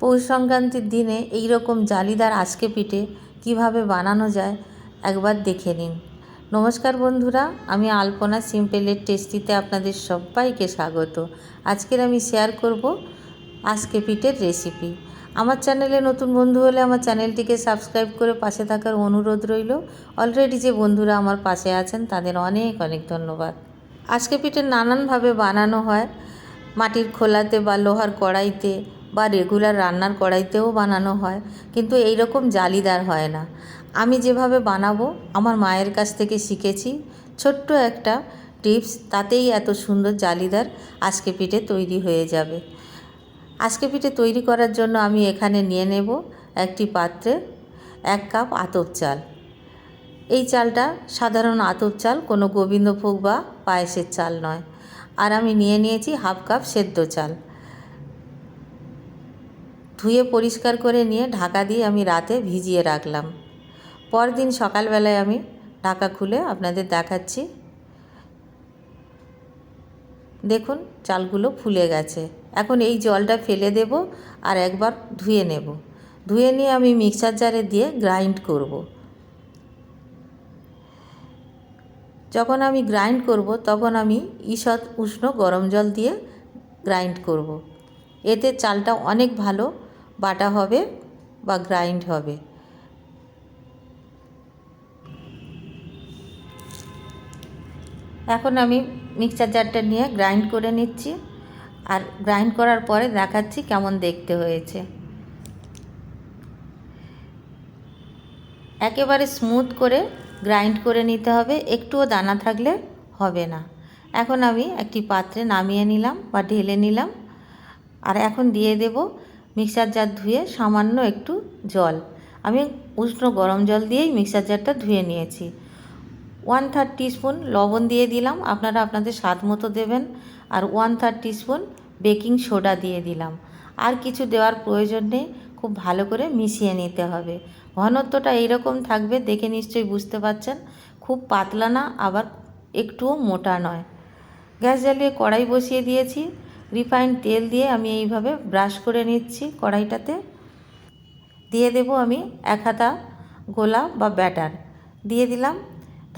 পৌষ সংক্রান্তির দিনে এই রকম জালিদার আজকে পিঠে কিভাবে বানানো যায় একবার দেখে নিন। নমস্কার বন্ধুরা, আমি আলপনা সিম্পলের টেস্টিতে আপনাদের সবাইকে স্বাগত। আজকের আমি শেয়ার করব আজকে পিঠের রেসিপি। আমার চ্যানেলে নতুন বন্ধু হলে আমার চ্যানেলটিকে সাবস্ক্রাইব করে পাশে থাকার অনুরোধ রইল। অলরেডি যে বন্ধুরা আমার পাশে আছেন তাদের অনেক অনেক ধন্যবাদ। আজকে পিঠে নানানভাবে বানানো হয়, মাটির খোলাতে বা লোহার কড়াইতে বা রেগুলার রান্নার কড়াইতেও বানানো হয়, কিন্তু এই রকম জালিদার হয় না। আমি যেভাবে বানাবো আমার মায়ের কাছ থেকে শিখেছি, ছোট্ট একটা টিপস, তাতেই এত সুন্দর জালিদার আজকে পিঠে তৈরি হয়ে যাবে। আজকে পিঠে তৈরি করার জন্য আমি এখানে নিয়ে নেব একটি পাত্রে 1 কাপ আতপ চাল। এই চালটা সাধারণ আতপ চাল, কোনো গোবিন্দভোগ বা পায়েসের চাল নয়। আর আমি নিয়ে নিয়েছি 1/2 কাপ সেদ্ধ চাল। ধুয়ে পরিষ্কার করে নিয়ে ঢাকা দিয়ে আমি রাতে ভিজিয়ে রাখলাম। পরদিন সকালবেলায় আমি ঢাকা খুলে আপনাদের দেখাচ্ছি। দেখুন চালগুলো ফুলে গেছে। এখন এই জলটা ফেলে দেব আর একবার ধুয়ে নেব। ধুয়ে নিয়ে আমি মিক্সার জারে দিয়ে গ্রাইন্ড করব। যখন আমি গ্রাইন্ড করব তখন আমি ঈষৎ উষ্ণ গরম জল দিয়ে গ্রাইন্ড করব। এতে চালটা অনেক ভালো বাটা হবে বা গ্রাইন্ড হবে। এখন আমি মিক্সার জারটা নিয়ে গ্রাইন্ড করে নিচ্ছি, আর গ্রাইন্ড করার পরে দেখাচ্ছি কেমন দেখতে হয়েছে। একেবারে স্মুথ করে গ্রাইন্ড করে নিতে হবে, একটুও দানা থাকলে হবে না। এখন আমি একটি পাত্রে নামিয়ে নিলাম বা ঢেলে নিলাম, আর এখন দিয়ে দেব মিক্সার জার ধুয়ে সামান্য একটু জল। আমি উষ্ণ গরম জল দিয়েই মিক্সার জারটা ধুয়ে নিয়েছি। 1/3 টিস্পুন লবণ দিয়ে দিলাম, আপনারা আপনাদের স্বাদ মতো দেবেন। আর 1/3 টিস্পুন বেকিং সোডা দিয়ে দিলাম। আর কিছু দেওয়ার প্রয়োজন নেই, খুব ভালো করে মিশিয়ে নিতে হবে। ঘনত্বটা এইরকম থাকবে, দেখে নিশ্চয়ই বুঝতে পারছেন। খুব পাতলা না, আবার একটুও মোটা নয়। গ্যাস জ্বালিয়ে কড়াই বসিয়ে দিয়েছি। রিফাইন্ড তেল দিয়ে আমি এইভাবে ব্রাশ করে নিচ্ছি কড়াইটাতে। দিয়ে দেব আমি 1 হাতা গোলা বা ব্যাটার দিয়ে দিলাম।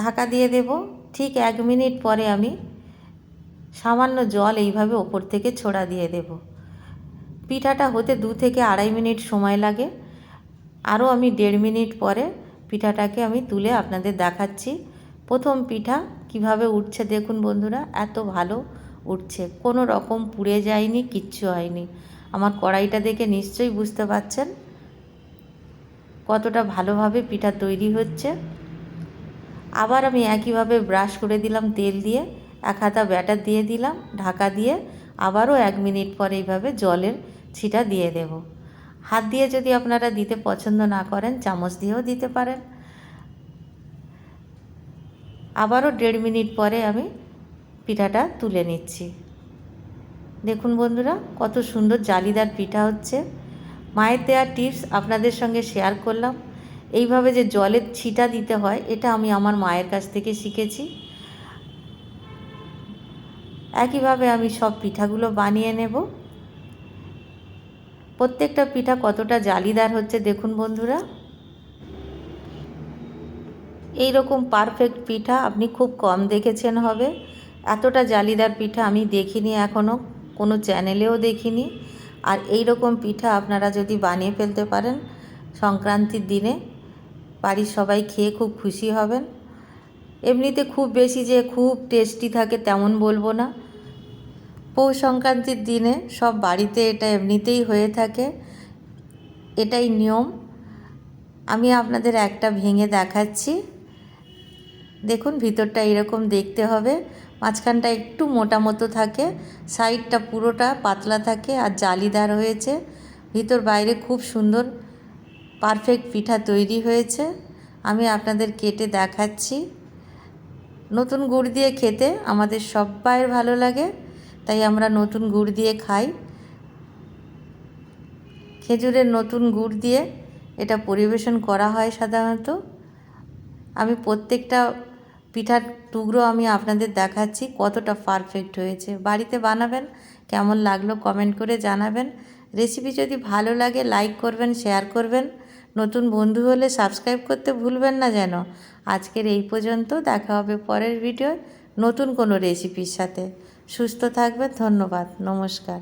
ঢাকা দিয়ে দেব। ঠিক 1 মিনিট পরে আমি সামান্য জল এইভাবে ওপর থেকে ছড়া দিয়ে দেব। পিঠাটা হতে 2 থেকে 2.5 মিনিট সময় লাগে। আরও আমি 1.5 মিনিট পরে পিঠাটাকে আমি তুলে আপনাদের দেখাচ্ছি। প্রথম পিঠা কিভাবে উঠছে দেখুন বন্ধুরা, এত ভালো উঠছে, কোনো রকম পুড়ে যায়নি, কিচ্ছু হয়নি। আমার কড়াইটা দেখে নিশ্চয়ই বুঝতে পারছেন কতটা ভালোভাবে পিঠা তৈরি হচ্ছে। আবার আমি একইভাবে ব্রাশ করে দিলাম তেল দিয়ে, 1 হাতা ব্যাটার দিয়ে দিলাম, ঢাকা দিয়ে আবারও 1 মিনিট পরে এইভাবে জলের ছিটা দিয়ে দেব। হাত দিয়ে যদি আপনারা দিতে পছন্দ না করেন চামচ দিয়েও দিতে পারেন। আবারও 1.5 মিনিট পরে আমি পিঠাটা তুলে নিচ্ছি। দেখুন বন্ধুরা কত সুন্দর জালিদার পিঠা হচ্ছে। মায়ের দেওয়া টিপস আপনাদের সঙ্গে শেয়ার করলাম। এইভাবে যে জলের ছিটা দিতে হয় এটা আমি আমার মায়ের কাছ থেকে শিখেছি। একইভাবে আমি সব পিঠাগুলো বানিয়ে নেব। প্রত্যেকটা পিঠা কতটা জালিদার হচ্ছে দেখুন বন্ধুরা। এই রকম পারফেক্ট পিঠা আপনি খুব কম দেখেছেন হবে। এতটা জালিদার পিঠা আমি দেখিনি এখনও, কোনো চ্যানেলেও দেখিনি। আর এই রকম পিঠা আপনারা যদি বানিয়ে ফেলতে পারেন সংক্রান্তির দিনে, বাড়ির সবাই খেয়ে খুব খুশি হবেন। এমনিতে খুব বেশি যে খুব টেস্টি থাকে তেমন বলবো না। পৌষ সংক্রান্তির দিনে সব বাড়িতে এটা এমনিতেই হয়ে থাকে, এটাই নিয়ম। আমি আপনাদের একটা ভেঙে দেখাচ্ছি। দেখুন ভিতরটা এরকম দেখতে হবে, মাঝখানটা একটু মোটা মতো থাকে, সাইডটা পুরোটা পাতলা থাকে আর জালিদার হয়েছে। ভিতর বাইরে খুব সুন্দর পারফেক্ট পিঠা তৈরি হয়েছে। আমি আপনাদের কেটে দেখাচ্ছি। নতুন গুড় দিয়ে খেতে আমাদের সবাইয়ের ভালো লাগে, তাই আমরা নতুন গুড় দিয়ে খাই। খেজুরের নতুন গুড় দিয়ে এটা পরিবেশন করা হয় সাধারণত। আমি প্রত্যেকটা পিঠার টুকরো আমি আপনাদের দেখাচ্ছি কতটা পারফেক্ট হয়েছে। বাড়িতে বানাবেন, কেমন লাগলো কমেন্ট করে জানাবেন। রেসিপি যদি ভালো লাগে লাইক করবেন, শেয়ার করবেন, নতুন বন্ধু হলে সাবস্ক্রাইব করতে ভুলবেন না যেন। আজকের এই পর্যন্ত, দেখা হবে পরের ভিডিও নতুন কোনো রেসিপির সাথে। সুস্থ থাকবেন, ধন্যবাদ, নমস্কার।